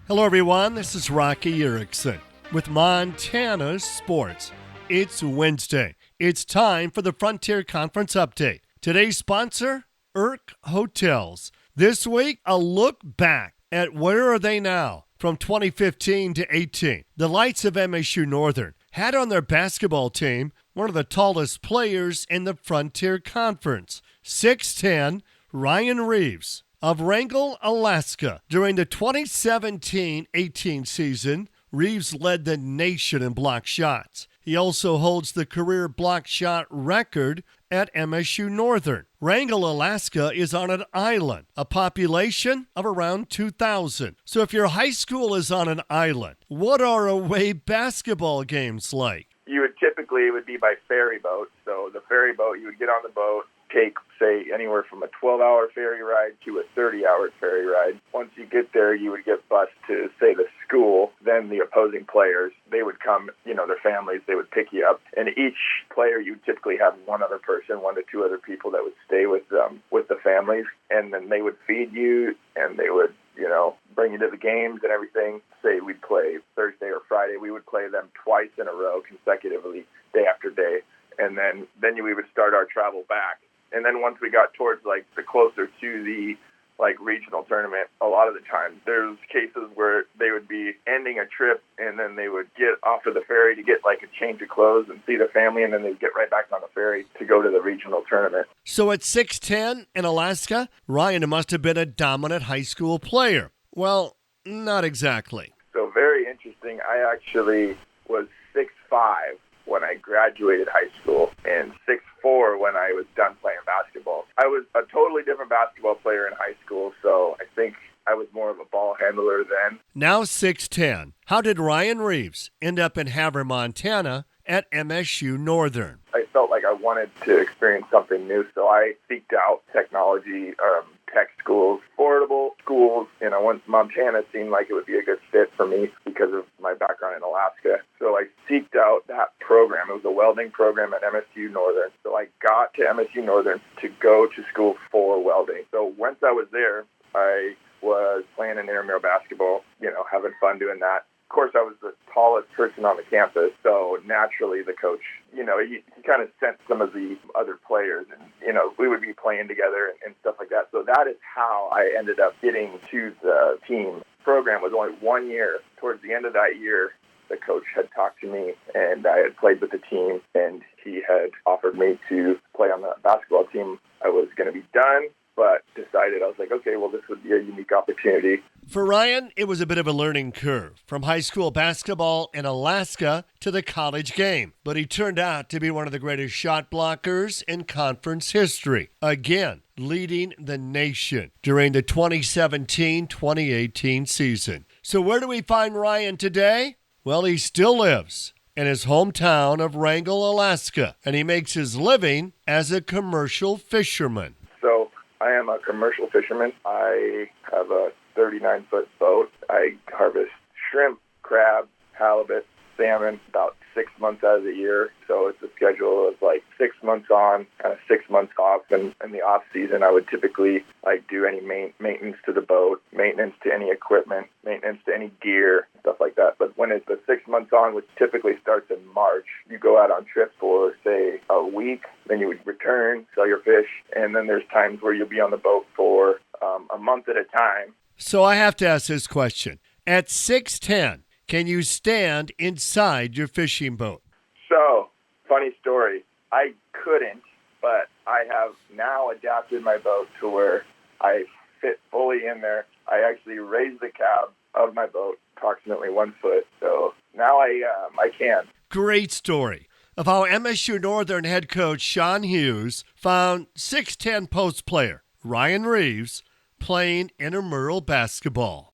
Hello, everyone. This is Rocky Erickson with Montana Sports. It's Wednesday. It's time for the Frontier Conference Update. Today's sponsor, Irk Hotels. This week, a look back at where are they now from 2015 to 18. The Lights of MSU Northern had on their basketball team one of the tallest players in the Frontier Conference, 6'10", Ryan Reeves of Wrangell, Alaska. During the 2017-18 season, Reeves led the nation in block shots. He also holds the career block shot record at MSU Northern. Wrangell, Alaska is on an island, a population of around 2,000. So if your high school is on an island, what are away basketball games like? It would be by ferry boat. So the ferry boat, you would get on the boat, take, say, anywhere from a 12-hour ferry ride to a 30-hour ferry ride. Once you get there, you would get bused to, say, the school. Then the opposing players, they would come, their families, they would pick you up. And each player, you typically have one other person, 1 to 2 other people that would stay with the families. And then they would feed you, and they would, bring you to the games and everything. Say we'd play Thursday or Friday, we would play them twice in a row consecutively, day after day. And then we would start our travel back. And then once we got towards the closer to the regional tournament, a lot of the time there's cases where they would be ending a trip and then they would get off of the ferry to get a change of clothes and see the family, and then they'd get right back on the ferry to go to the regional tournament. So at 6'10" in Alaska, Ryan must have been a dominant high school player. Well, not exactly. So very interesting. I actually was 6'5" when I graduated high school and 6'4" when I was done playing basketball. I was a totally different basketball player in high school, so I think I was more of a ball handler then. Now 6'10". How did Ryan Reeves end up in Havre, Montana at MSU Northern? I felt like I wanted to experience something new, so I seeked out technology, tech schools, affordable schools. Once Montana seemed like it would be a good fit for me because of my background in Alaska. So I seeked out that program. It was a welding program at MSU Northern. So I got to MSU Northern to go to school for welding. So once I was there, I was playing in intramural basketball, having fun doing that. Of course, I was the tallest person on the campus, so naturally the coach, he kind of sent some of the other players, and, we would be playing together and stuff like that. So that is how I ended up getting to the team. The program was only 1 year. Towards the end of that year, the coach had talked to me, and I had played with the team, and he had offered me to play on the basketball team. I was going to be done, but decided, I was like, okay, well, this would be a unique opportunity. For Ryan, it was a bit of a learning curve from high school basketball in Alaska to the college game. But he turned out to be one of the greatest shot blockers in conference history. Again, leading the nation during the 2017-2018 season. So where do we find Ryan today? Well, he still lives in his hometown of Wrangell, Alaska, and he makes his living as a commercial fisherman. So I am a commercial fisherman. I have a 39-foot boat. I harvest shrimp, crab, halibut, salmon about 6 months out of the year. So it's a schedule of 6 months on, kind of 6 months off. And in the off season, I would typically do any maintenance to the boat, maintenance to any equipment, maintenance to any gear, stuff like that. But when it's the 6 months on, which typically starts in March, you go out on trips for, say, a week, then you would return, sell your fish, and then there's times where you'll be on the boat for a month at a time. So I have to ask this question. At 6'10", can you stand inside your fishing boat? So, funny story. I couldn't, but I have now adapted my boat to where I fit fully in there. I actually raised the cab of my boat approximately 1 foot, so now I can. Great story of how MSU Northern head coach Sean Hughes found 6'10" post player Ryan Reeves playing intramural basketball.